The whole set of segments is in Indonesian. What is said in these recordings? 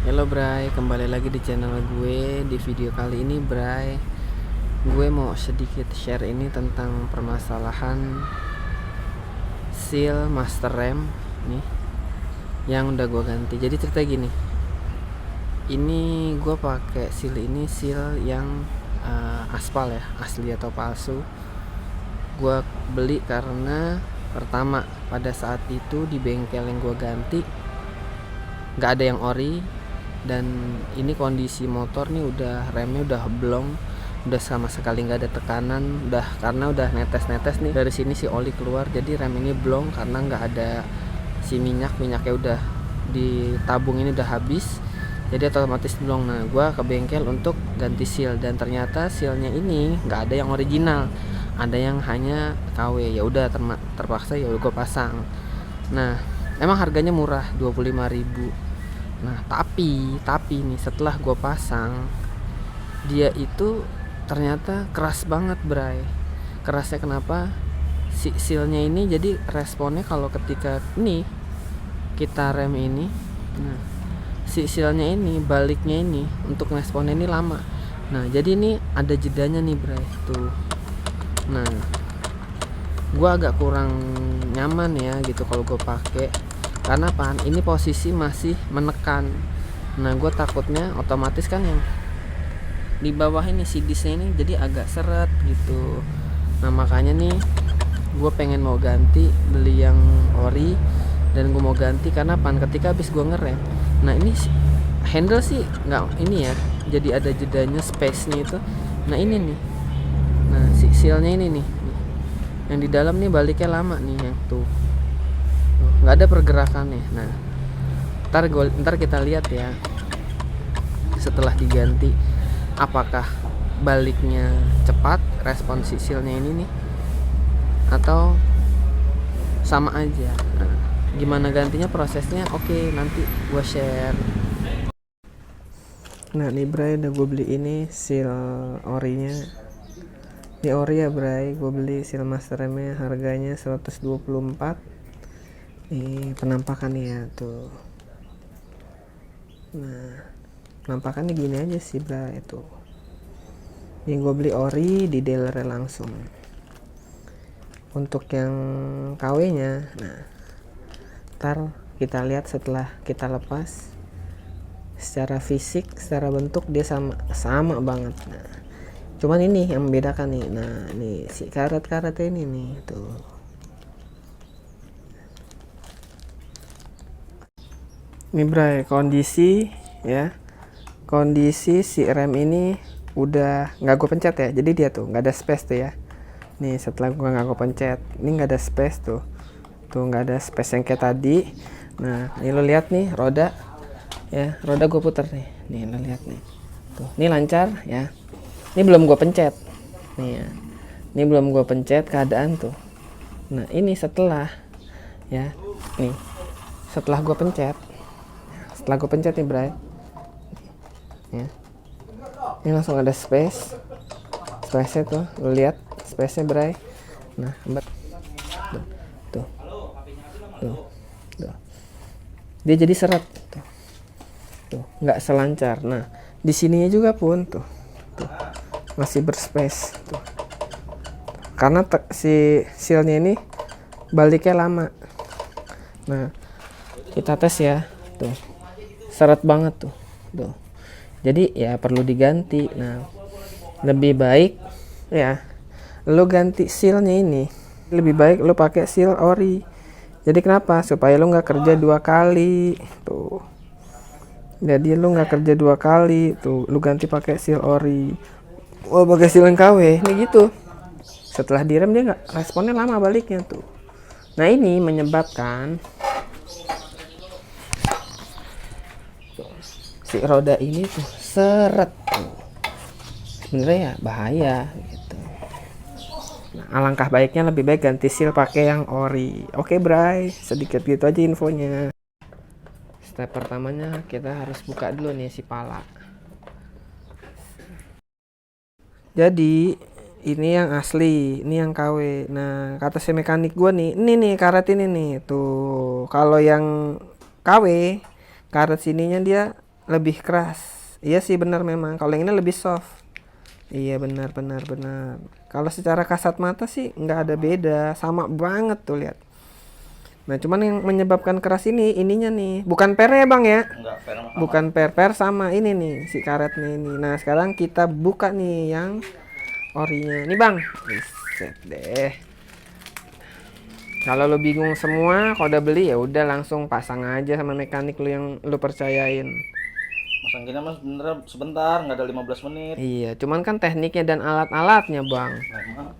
Halo Bray, kembali lagi di channel gue. Di video kali ini Bray, gue mau sedikit share ini tentang permasalahan seal master RAM nih yang udah gue ganti. Jadi cerita gini, ini gue pakai seal ini seal yang aspal ya, asli atau palsu. Gue beli karena pertama pada saat itu di bengkel yang gue ganti nggak ada yang ori, dan ini kondisi motor nih udah remnya udah blong, udah sama sekali nggak ada tekanan, udah karena udah netes-netes nih dari sini si oli keluar, jadi rem ini blong karena nggak ada si minyaknya udah ditabung ini udah habis, jadi otomatis blong. Nah gue ke bengkel untuk ganti seal dan ternyata sealnya ini nggak ada yang original, ada yang hanya KW. Ya udah terpaksa ya gue pasang. Nah emang harganya murah 25.000. Nah tapi nih setelah gue pasang, dia itu ternyata keras banget Bray. Kerasnya kenapa? Si sealnya ini jadi responnya kalau ketika ini kita rem ini, nah si sealnya ini baliknya ini untuk responnya ini lama. Nah jadi ini ada jedanya nih Bray tuh. Nah gue agak kurang nyaman ya gitu kalau gue pakai, karena apa? Ini posisi masih menekan. Nah gue takutnya otomatis kan yang di bawah ini si disnya ini jadi agak seret gitu. Nah makanya nih gue pengen mau ganti, beli yang ori, dan gue mau ganti karena pan ketika habis gue ngerem, nah ini handle sih nggak ini ya, jadi ada jedanya, space nya itu. Nah ini nih, nah si sealnya ini nih yang di dalam nih baliknya lama nih, yang tuh nggak ada pergerakannya. Nah ntar kita lihat ya setelah diganti apakah baliknya cepat respon sisilnya ini nih atau sama aja. Nah, gimana gantinya prosesnya, oke nanti gue share. Nah nih Bray, udah gue beli ini seal orinya. Ini ori ya Bray, gue beli seal master remnya, harganya 124. Nih penampakannya ya tuh. Nah penampakannya gini aja sih Bray itu. Ini gue beli ori di dealernya langsung. Untuk yang KW nya, nah ntar kita lihat setelah kita lepas, secara fisik, secara bentuk dia sama banget. Nah cuman ini yang membedakan nih, nah ini si karet-karetnya ini nih tuh. Ini Bray kondisi ya, kondisi si rem ini udah nggak gue pencet ya, jadi dia tuh nggak ada space tuh ya. Nih setelah gue nggak gue pencet, ini nggak ada space tuh nggak ada space yang kayak tadi. Nah ini lo lihat nih roda ya, roda gue puter nih lo lihat nih tuh, ini lancar ya. Ini belum gue pencet nih ya, ini belum gue pencet keadaan tuh. Nah ini setelah ya, nih setelah gue pencet nih Bray ya, ini langsung ada space nya tuh, lo lihat space nya Bray. Nah tuh dia jadi seret tuh nggak selancar. Nah di sininya juga pun tuh masih berspace tuh, karena si sealnya ini baliknya lama. Nah kita tes ya tuh, seret banget tuh. Jadi ya perlu diganti. Nah lebih baik ya lo ganti sealnya ini, lebih baik lo pakai seal ori. Jadi kenapa? Supaya lo nggak kerja 2 kali tuh. Jadi lo nggak kerja 2 kali tuh, lo ganti pakai seal ori. Oh pakai seal KW ini gitu, setelah direm dia nggak, responnya lama baliknya tuh. Nah ini menyebabkan tuh, si roda ini tuh seret tuh. Sebenarnya ya bahaya gitu. Nah, alangkah baiknya lebih baik ganti seal pakai yang ori. Oke Bray, sedikit gitu aja infonya. Step pertamanya kita harus buka dulu nih si pala. Jadi ini yang asli, ini yang KW. Nah kata si mekanik gue nih, ini nih karet ini nih tuh. Kalau yang KW, karet sininya dia lebih keras. Iya sih benar memang. Kalau yang ini lebih soft. Iya benar benar benar. Kalau secara kasat mata sih nggak ada beda, sama banget tuh lihat. Nah cuman yang menyebabkan keras ini ininya nih, bukan pernya bang ya, Enggak, per sama. bukan per sama ini nih si karetnya ini. Nah sekarang kita buka nih yang orinya, nih bang. Set deh. Kalau lo bingung semua, kalau udah beli ya udah langsung pasang aja sama mekanik lo yang lo percayain. Masang gini mas bener sebentar, nggak ada 15 menit. Iya, cuman kan tekniknya dan alat-alatnya bang. Memang.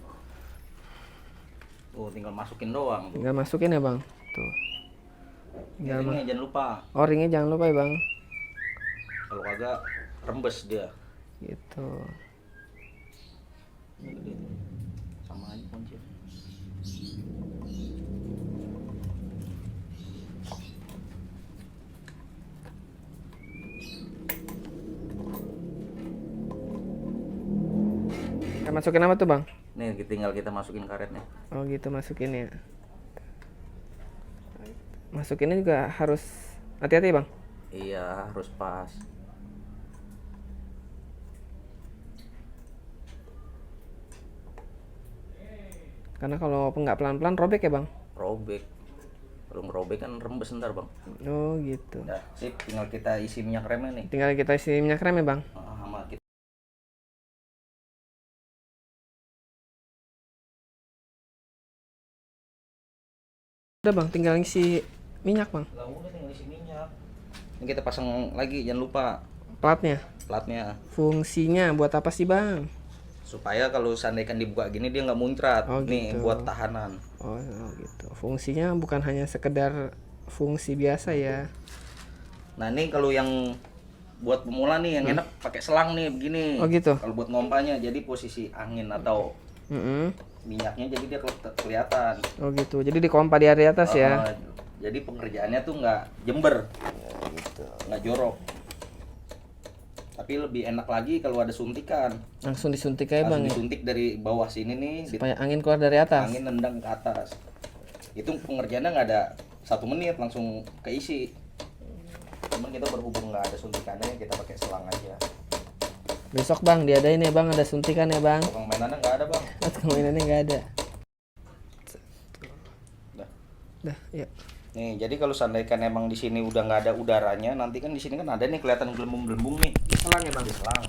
Tuh tinggal masukin doang. Tuh. Tinggal masukin ya bang. Tuh. Tinggal Ringnya jangan lupa. Oh ringnya jangan lupa ya bang. Kalau kagak rembes dia. Gitu. Sama aja kunci. Kita masukin apa tuh bang? Nih tinggal kita masukin karetnya. Oh gitu masukin ya. Masukinnya juga harus hati-hati bang. Iya harus pas. Karena kalau nggak pelan-pelan robek ya bang. Robek. Kalau ngerobek kan rembes ntar bang. Oh gitu. Udah sip, tinggal kita isi minyak remnya nih. Tinggal kita isi minyak rem ya bang. Sama kita. Udah bang, tinggal isi minyak bang. Lah udah tinggal isi minyak. Ini kita pasang lagi, jangan lupa Platnya. platnya. Fungsinya buat apa sih bang? Supaya kalau seandainya dibuka gini dia nggak muncrat. Oh, Nih gitu. buat tahanan. Oh gitu. Fungsinya bukan hanya sekedar fungsi biasa ya. Nah ini kalau yang buat pemula nih yang enak pakai selang nih begini. Oh gitu. Kalau buat ngompanya jadi posisi angin atau minyaknya jadi dia kelihatan. Oh gitu. Jadi dikompa di area atas ya. Jadi pengerjaannya tuh nggak jember, nggak jorok. Tapi lebih enak lagi kalau ada suntikan. Langsung disuntik aja bang. Langsung disuntik dari bawah sini nih. Supaya angin keluar dari atas. Angin nendang ke atas. Itu pengerjaannya nggak ada 1 menit langsung keisi. Cuman kita berhubung nggak ada suntikannya kita pakai selang aja. Besok bang diadain ya bang, ada suntikan ya bang. Tukang mainannya nggak ada bang. Tukang mainannya nggak ada. Dah, ya. Nih, jadi kalau seandainya emang di sini udah nggak ada udaranya, nanti kan di sini kan ada nih kelihatan gelembung-gelembung nih. Diselang ya bang. Diselang.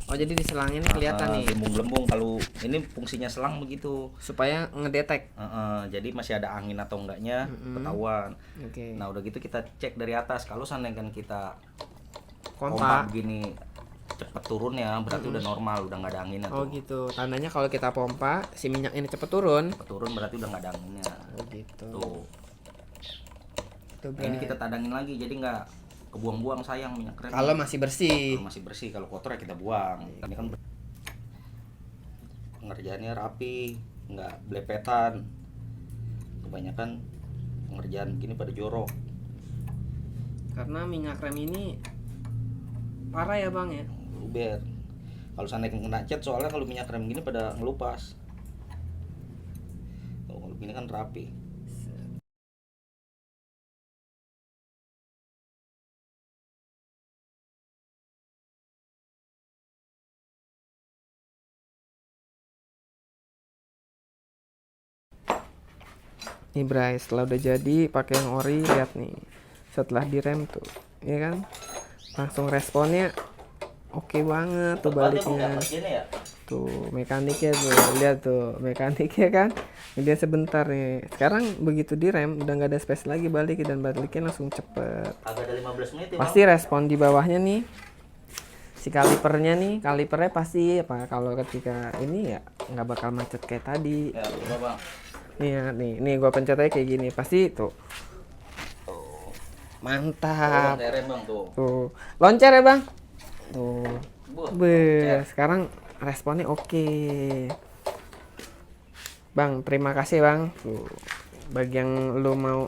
Oh jadi di selangnya ini kelihatan nih. Gelembung-gelembung kalau ini fungsinya selang begitu. Supaya ngedetek. Jadi masih ada angin atau enggaknya ketahuan. Oke. Nah udah gitu kita cek dari atas. Kalau seandainya kan kita Pompa. begini cepet turun ya, berarti udah normal, udah nggak ada anginnya Oh tuh. gitu. Tandanya kalau kita pompa si minyak ini cepet turun. Cepet turun berarti udah nggak ada anginnya. Oh gitu. Tuh. Tuh, Nah, ini kita tadangin lagi, jadi nggak kebuang-buang sayang minyak rem. kalau masih bersih. Kalau masih bersih, kalau kotor ya kita buang. Ini kan pengerjaannya rapi, nggak belepetan. Kebanyakan pengerjaan gini pada jorok. Karena minyak rem ini parah ya bang ya. Luber. Kalau seandainya kena cat, soalnya kalau minyak rem gini pada ngelupas. Kalau gini kan rapi. Nih Bray, setelah udah jadi pakai yang ori, lihat nih. Setelah direm tuh, ya kan? Langsung responnya oke banget tuh baliknya. Tuh mekaniknya tuh, lihat tuh mekaniknya kan. Kemudian sebentar nih. Sekarang begitu direm udah nggak ada space lagi balik dan baliknya langsung cepet. Agak ada 15 menit ya, Pasti respon di bawahnya nih. Si kalipernya nih, kalipernya pasti apa kalau ketika ini ya nggak bakal macet kayak tadi. Ya, coba bang. Nih ya, nih gua pencet aja kayak gini, pasti tuh. Mantap. Bang, tuh. Tuh. Loncer ya, Bang. Tuh. Loncer. Sekarang responnya oke. Bang, terima kasih, Bang. Tuh. Bagi yang lu mau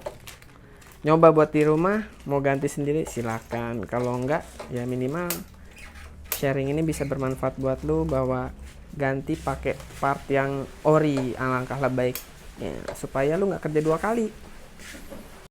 nyoba buat di rumah, mau ganti sendiri silakan. Kalau enggak, ya minimal sharing ini bisa bermanfaat buat lu bahwa ganti pakai part yang ori alangkah lebih baik. Ya, supaya lu nggak kerja 2 kali.